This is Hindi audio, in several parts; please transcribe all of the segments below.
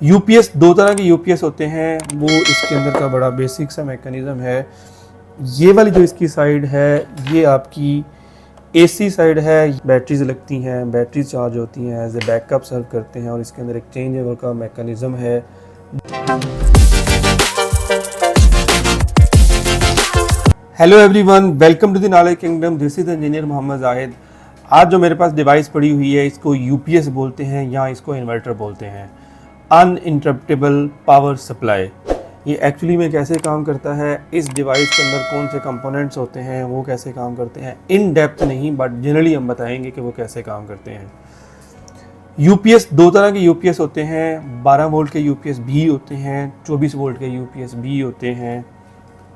यूपीएस दो तरह के यूपीएस होते हैं, वो इसके अंदर का बड़ा बेसिक सा मैकेनिज़्म है। ये वाली जो इसकी साइड है ये आपकी एसी साइड है। बैटरीज लगती हैं, बैटरीज चार्ज होती हैं, एज ए बैकअप सर्व करते हैं और इसके अंदर एक चेंज ओवर का मैकेनिज़्म है। Hello everyone, welcome to the knowledge kingdom. This is engineer Mohammad Zahid. आज जो मेरे पास डिवाइस पड़ी हुई है इसको यूपीएस बोलते हैं या इसको इन्वर्टर बोलते हैं, अनइंटरप्टेबल पावर सप्लाई। ये एक्चुअली में कैसे काम करता है, इस डिवाइस के अंदर कौन से कंपोनेंट्स होते हैं, वो कैसे काम करते हैं, इन डेप्थ नहीं बट जनरली हम बताएंगे कि वो कैसे काम करते हैं। यूपीएस दो तरह के यूपीएस होते हैं, 12 वोल्ट के यूपीएस भी होते हैं, 24 वोल्ट के यूपीएस भी होते हैं,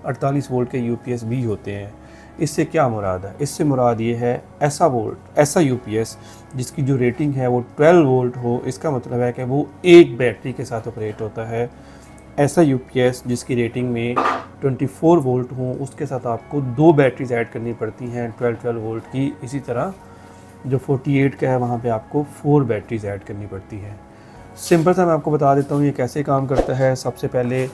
48 वोल्ट के यूपीएस भी होते हैं। इससे क्या मुराद है? इससे मुराद ये है ऐसा यूपीएस जिसकी जो रेटिंग है वो 12 वोल्ट हो। इसका मतलब है कि वो एक बैटरी के साथ ऑपरेट होता है। ऐसा यूपीएस जिसकी रेटिंग में 24 वोल्ट हो, उसके साथ आपको दो बैटरीज ऐड करनी पड़ती हैं 12 वोल्ट की। इसी तरह जो 48 का है वहाँ पे आपको 4 बैटरीज ऐड करनी पड़ती हैं। सिंपल सा मैं आपको बता देता हूँ ये कैसे काम करता है। सबसे पहले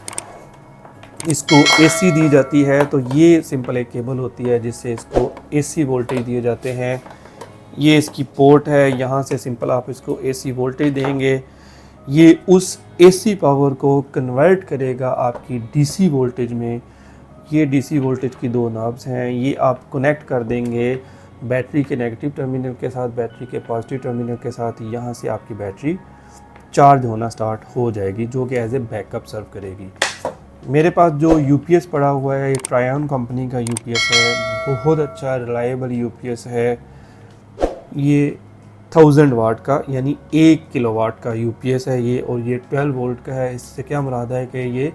इसको एसी दी जाती है, तो ये सिंपल एक केबल होती है जिससे इसको एसी वोल्टेज दिए जाते हैं। ये इसकी पोर्ट है, यहाँ से सिंपल आप इसको एसी वोल्टेज देंगे। ये उस एसी पावर को कन्वर्ट करेगा आपकी डीसी वोल्टेज में। ये डीसी वोल्टेज की दो नॉब्स हैं, ये आप कनेक्ट कर देंगे बैटरी के नेगेटिव टर्मिनल के साथ, बैटरी के पॉजिटिव टर्मिनल के साथ। यहाँ से आपकी बैटरी चार्ज होना स्टार्ट हो जाएगी, जो कि एज ए बैकअप सर्व करेगी। मेरे पास जो यूपीएस पड़ा हुआ है ये ट्रायन कंपनी का यूपीएस है, बहुत अच्छा रिलायबल यूपीएस है। ये 1000 वाट का यानी 1 किलोवाट का यूपीएस है ये, और ये 12 वोल्ट का है। इससे क्या मुराद है कि ये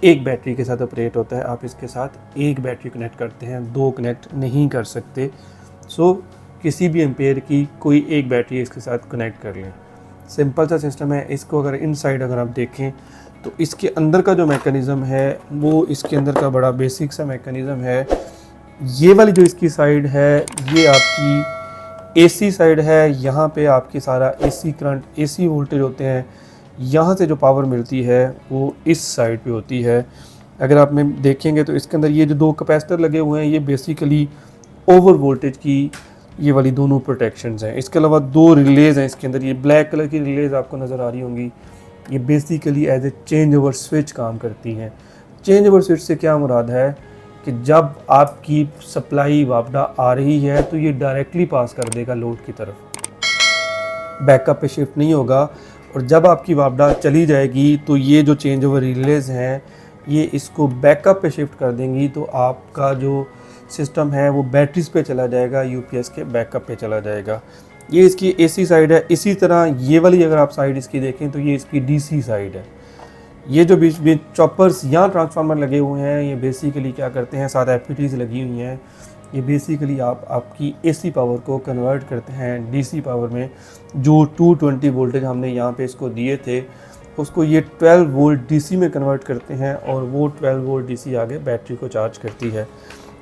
एक बैटरी के साथ ऑपरेट होता है। आप इसके साथ एक बैटरी कनेक्ट करते हैं, दो कनेक्ट नहीं कर सकते। सो किसी भी एम्पेयर की कोई एक बैटरी इसके साथ कनेक्ट कर लें। सिंपल सा सिस्टम है। इसको अगर इनसाइड अगर आप देखें तो इसके अंदर का जो मैकेनिज़्म है वो इसके अंदर का बड़ा बेसिक सा मैकेनिज़्म है। ये वाली जो इसकी साइड है ये आपकी एसी साइड है। यहाँ पे आपकी सारा एसी करंट, एसी वोल्टेज होते हैं। यहाँ से जो पावर मिलती है वो इस साइड पे होती है। अगर आप में देखेंगे तो इसके अंदर ये जो दो कैपेसिटर लगे हुए हैं ये बेसिकली ओवर वोल्टेज की ये वाली दोनों प्रोटेक्शंस हैं। इसके अलावा दो रिलेज़ हैं इसके अंदर। ये ब्लैक कलर की रिलेज़ आपको नज़र आ रही होंगी, ये basically as a change over switch काम करती हैं। चेंज ओवर स्विच से क्या मुराद है कि जब आपकी सप्लाई वापडा आ रही है तो ये डायरेक्टली पास कर देगा लोड की तरफ, बैकअप पे शिफ्ट नहीं होगा। और जब आपकी वापडा चली जाएगी तो ये जो चेंज ओवर रिलेज हैं ये इसको बैकअप पे शिफ्ट कर देंगी, तो आपका जो सिस्टम है वो बैटरीज पे चला जाएगा, यूपीएस के बैकअप पे चला जाएगा। ये इसकी एसी साइड है। इसी तरह ये वाली अगर आप साइड इसकी देखें तो ये इसकी डीसी साइड है। ये जो बीच में चॉपर्स या ट्रांसफार्मर लगे हुए हैं ये बेसिकली क्या करते हैं, साथ एफपीटीज लगी हुई हैं। ये बेसिकली आपकी एसी पावर को कन्वर्ट करते हैं डीसी पावर में। जो 220 वोल्टेज हमने यहाँ पे इसको दिए थे उसको ये 12 वोल्ट डीसी में कन्वर्ट करते हैं, और वो 12 वोल्ट डीसी आगे बैटरी को चार्ज करती है।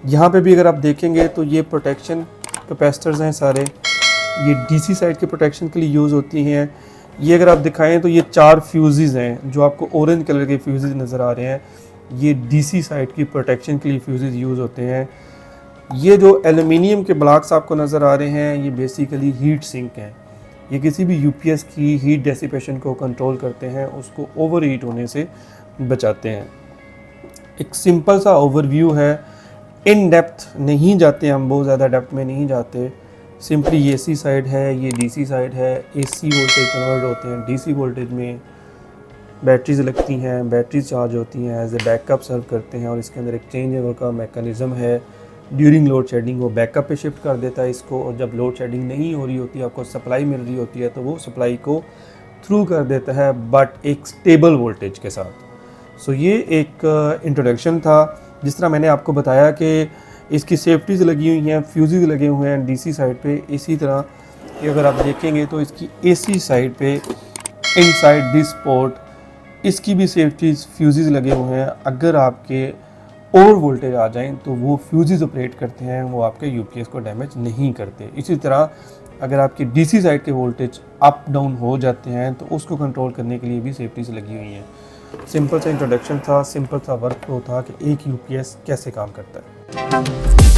यहाँ पे भी अगर आप देखेंगे तो ये प्रोटेक्शन कैपेसिटर्स हैं सारे, ये डीसी साइड के प्रोटेक्शन के लिए यूज़ होती हैं। ये अगर आप दिखाएं तो ये 4 फ्यूजेस हैं जो आपको ऑरेंज कलर के फ्यूजेस नज़र आ रहे हैं। ये डीसी साइड की प्रोटेक्शन के लिए फ्यूजेस यूज़ होते हैं। ये जो एल्युमिनियम के ब्लॉक्स आपको नज़र आ रहे हैं ये बेसिकली हीट सिंक हैं। ये किसी भी यूपीएस की हीट डेसिपेशन को कंट्रोल करते हैं, उसको ओवर हीट होने से बचाते हैं। एक सिंपल सा ओवरव्यू है, इन डेप्थ नहीं जाते हम, बहुत ज़्यादा डेप्थ में नहीं जाते। सिंपली ये एसी साइड है, ये डीसी साइड है। एसी वोल्टेज कन्वर्ट होते हैं डीसी वोल्टेज में, बैटरीज लगती हैं, बैटरीज चार्ज होती हैं, एज ए बैकअप सर्व करते हैं। और इसके अंदर एक चेंज ओवर का मैकेनिज़्म है। ड्यूरिंग लोड शेडिंग वो बैकअप पे शिफ्ट कर देता है इसको, और जब लोड शेडिंग नहीं हो रही होती, आपको सप्लाई मिल रही होती है, तो वो सप्लाई को थ्रू कर देता है बट एक स्टेबल वोल्टेज के साथ। सो ये एक इंट्रोडक्शन था। जिस तरह मैंने आपको बताया कि इसकी सेफ्टीज़ लगी हुई हैं, फ्यूजेस लगे हुए हैं डीसी साइड पे। इसी तरह अगर आप देखेंगे तो इसकी एसी साइड पे इनसाइड दिस पोर्ट इसकी भी सेफ्टीज़ फ्यूजेस लगे हुए हैं। अगर आपके ओवर वोल्टेज आ जाएं तो वो फ्यूजेस ऑपरेट करते हैं, वो आपके यूपीएस को डैमेज नहीं करते। इसी तरह अगर आपकी डीसी साइड के वोल्टेज अप डाउन हो जाते हैं तो उसको कंट्रोल करने के लिए भी सेफ्टी से लगी हुई हैं। सिंपल सा इंट्रोडक्शन था, सिंपल सा वर्क फ्लो था कि एक यूपीएस कैसे काम करता है।